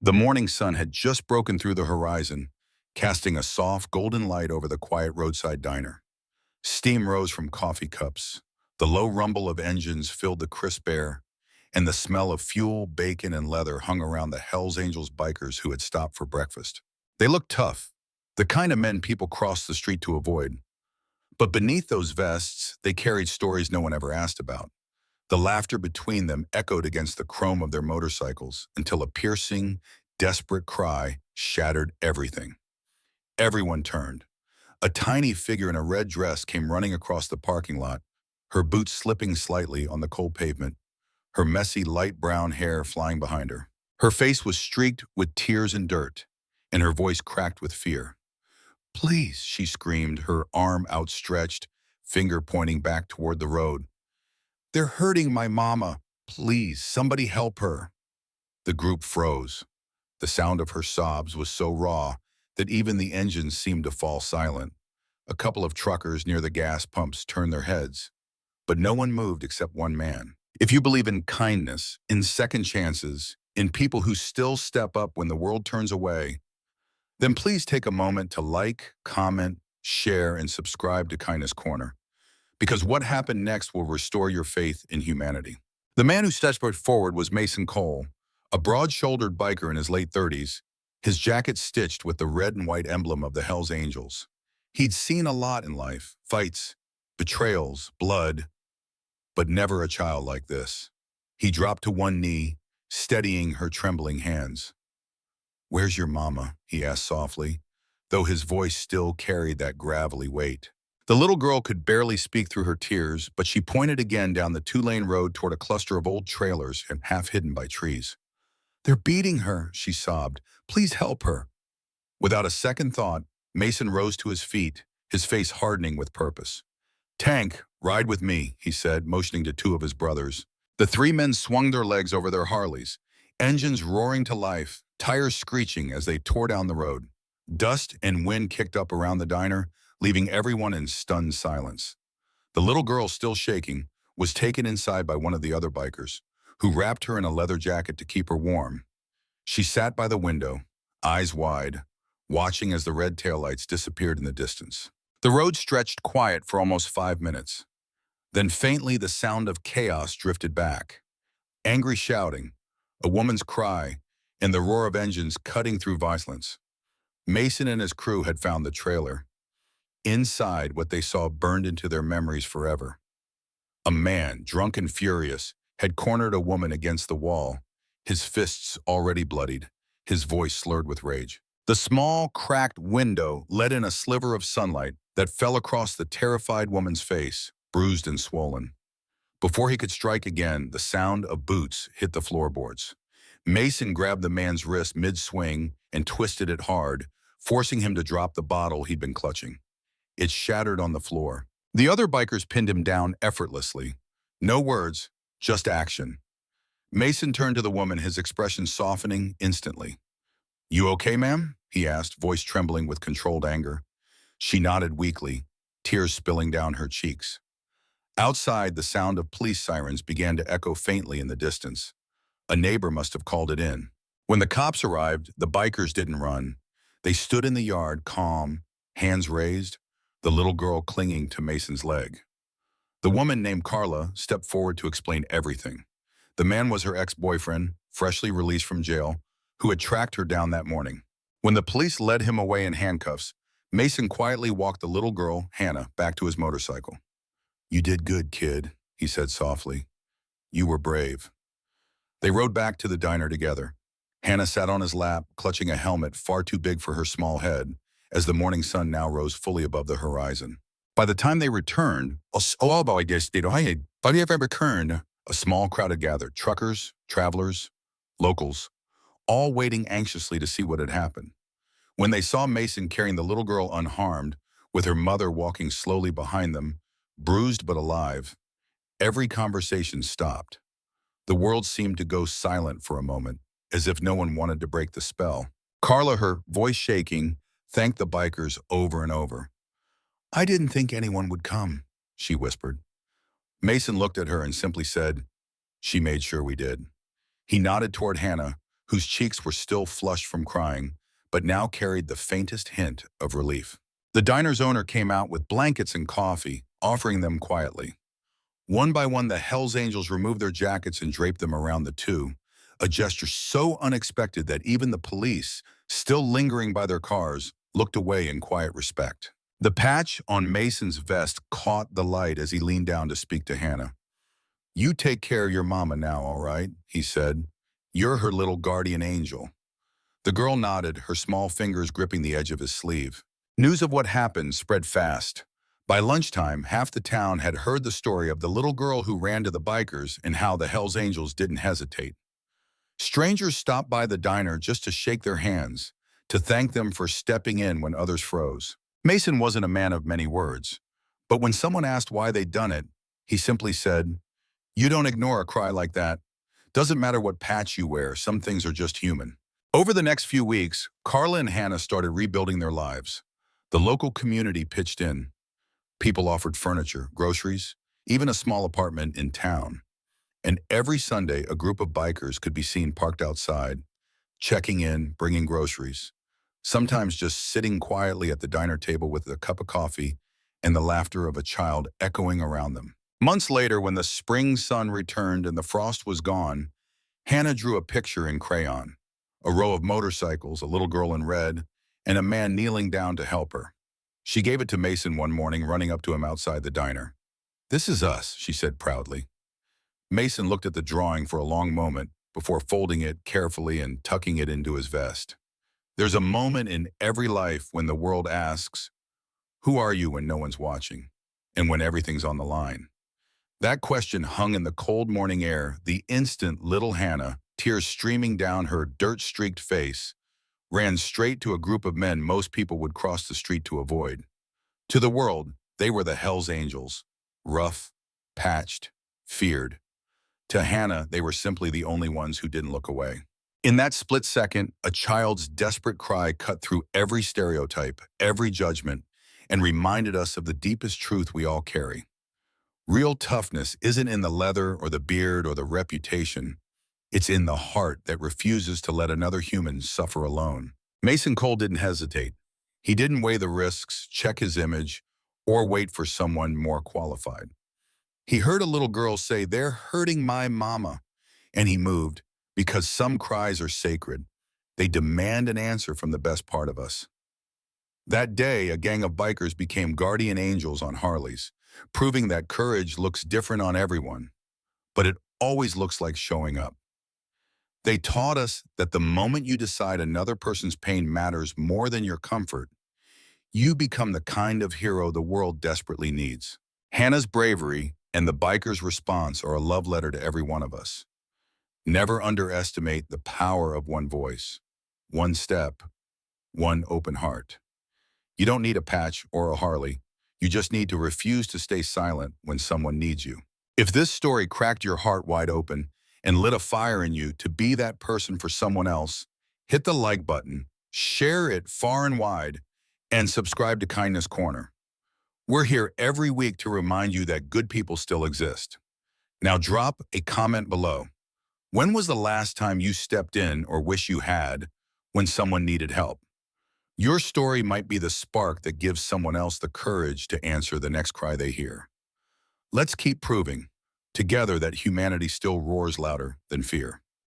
The morning sun had just broken through the horizon, casting a soft, golden light over the quiet roadside diner. Steam rose from coffee cups. The low rumble of engines filled the crisp air, and the smell of fuel, bacon, and leather hung around the Hells Angels bikers who had stopped for breakfast. They looked tough, the kind of men people crossed the street to avoid. But beneath those vests, they carried stories no one ever asked about. The laughter between them echoed against the chrome of their motorcycles until a piercing, desperate cry shattered everything. Everyone turned. A tiny figure in a red dress came running across the parking lot, her boots slipping slightly on the cold pavement, her messy light brown hair flying behind her. Her face was streaked with tears and dirt, and her voice cracked with fear. "Please," she screamed, her arm outstretched, finger pointing back toward the road. "They're hurting my mama. Please, somebody help her." The group froze. The sound of her sobs was so raw that even the engines seemed to fall silent. A couple of truckers near the gas pumps turned their heads, but no one moved except one man. If you believe in kindness, in second chances, in people who still step up when the world turns away, then please take a moment to like, comment, share, and subscribe to Kindness Corner, because what happened next will restore your faith in humanity. The man who stepped forward was Mason Cole, a broad-shouldered biker in his late 30s, his jacket stitched with the red and white emblem of the Hells Angels. He'd seen a lot in life, fights, betrayals, blood, but never a child like this. He dropped to one knee, steadying her trembling hands. "Where's your mama?" he asked softly, though his voice still carried that gravelly weight. The little girl could barely speak through her tears, but she pointed again down the two-lane road toward a cluster of old trailers and half hidden by trees. "They're beating her," she sobbed. "Please help her." Without a second thought, Mason rose to his feet, his face hardening with purpose. "Tank, ride with me," he said, motioning to two of his brothers. The three men swung their legs over their Harleys, engines roaring to life, tires screeching as they tore down the road. Dust and wind kicked up around the diner, leaving everyone in stunned silence. The little girl, still shaking, was taken inside by one of the other bikers, who wrapped her in a leather jacket to keep her warm. She sat by the window, eyes wide, watching as the red taillights disappeared in the distance. The road stretched quiet for almost 5 minutes. Then faintly the sound of chaos drifted back. Angry shouting, a woman's cry, and the roar of engines cutting through violence. Mason and his crew had found the trailer. Inside, what they saw burned into their memories forever. A man, drunk and furious, had cornered a woman against the wall, his fists already bloodied, his voice slurred with rage. The small, cracked window let in a sliver of sunlight that fell across the terrified woman's face, bruised and swollen. Before he could strike again, the sound of boots hit the floorboards. Mason grabbed the man's wrist mid-swing and twisted it hard, forcing him to drop the bottle he'd been clutching. It shattered on the floor. The other bikers pinned him down effortlessly. No words, just action. Mason turned to the woman, his expression softening instantly. "You okay, ma'am?" he asked, voice trembling with controlled anger. She nodded weakly, tears spilling down her cheeks. Outside, the sound of police sirens began to echo faintly in the distance. A neighbor must have called it in. When the cops arrived, the bikers didn't run. They stood in the yard, calm, hands raised, the little girl clinging to Mason's leg. The woman named Carla stepped forward to explain everything. The man was her ex-boyfriend, freshly released from jail, who had tracked her down that morning. When the police led him away in handcuffs, Mason quietly walked the little girl, Hannah, back to his motorcycle. "You did good, kid," he said softly. "You were brave." They rode back to the diner together. Hannah sat on his lap, clutching a helmet far too big for her small head, as the morning sun now rose fully above the horizon. By the time they returned, a small crowd had gathered, truckers, travelers, locals, all waiting anxiously to see what had happened. When they saw Mason carrying the little girl unharmed, with her mother walking slowly behind them, bruised but alive, every conversation stopped. The world seemed to go silent for a moment, as if no one wanted to break the spell. Carla, her voice shaking, thanked the bikers over and over. "I didn't think anyone would come," she whispered. Mason looked at her and simply said, "She made sure we did." He nodded toward Hannah, whose cheeks were still flushed from crying, but now carried the faintest hint of relief. The diner's owner came out with blankets and coffee, offering them quietly. One by one, the Hells Angels removed their jackets and draped them around the two, a gesture so unexpected that even the police, still lingering by their cars, looked away in quiet respect. The patch on Mason's vest caught the light as he leaned down to speak to Hannah. "You take care of your mama now, all right?" he said. "You're her little guardian angel." The girl nodded, her small fingers gripping the edge of his sleeve. News of what happened spread fast. By lunchtime, half the town had heard the story of the little girl who ran to the bikers and how the Hells Angels didn't hesitate. Strangers stopped by the diner just to shake their hands, to thank them for stepping in when others froze. Mason wasn't a man of many words, but when someone asked why they'd done it, he simply said, "You don't ignore a cry like that. Doesn't matter what patch you wear, some things are just human." Over the next few weeks, Carla and Hannah started rebuilding their lives. The local community pitched in. People offered furniture, groceries, even a small apartment in town. And every Sunday, a group of bikers could be seen parked outside, checking in, bringing groceries, sometimes just sitting quietly at the diner table with a cup of coffee and the laughter of a child echoing around them. Months later, when the spring sun returned and the frost was gone, Hannah drew a picture in crayon. A row of motorcycles, a little girl in red, and a man kneeling down to help her. She gave it to Mason one morning, running up to him outside the diner. "This is us," she said proudly. Mason looked at the drawing for a long moment before folding it carefully and tucking it into his vest. There's a moment in every life when the world asks, "Who are you?" when no one's watching, and when everything's on the line. That question hung in the cold morning air the instant little Hannah, tears streaming down her dirt-streaked face, ran straight to a group of men most people would cross the street to avoid. To the world, they were the Hells Angels, rough, patched, feared. To Hannah, they were simply the only ones who didn't look away. In that split second, a child's desperate cry cut through every stereotype, every judgment, and reminded us of the deepest truth we all carry. Real toughness isn't in the leather or the beard or the reputation. It's in the heart that refuses to let another human suffer alone. Mason Cole didn't hesitate. He didn't weigh the risks, check his image, or wait for someone more qualified. He heard a little girl say, "They're hurting my mama," and he moved, because some cries are sacred. They demand an answer from the best part of us. That day, a gang of bikers became guardian angels on Harleys, proving that courage looks different on everyone, but it always looks like showing up. They taught us that the moment you decide another person's pain matters more than your comfort, you become the kind of hero the world desperately needs. Hannah's bravery and the biker's response are a love letter to every one of us. Never underestimate the power of one voice, one step, one open heart. You don't need a patch or a Harley. You just need to refuse to stay silent when someone needs you. If this story cracked your heart wide open and lit a fire in you to be that person for someone else, hit the like button, share it far and wide, and subscribe to Kindness Corner. We're here every week to remind you that good people still exist. Now drop a comment below. When was the last time you stepped in or wish you had when someone needed help? Your story might be the spark that gives someone else the courage to answer the next cry they hear. Let's keep proving together that humanity still roars louder than fear.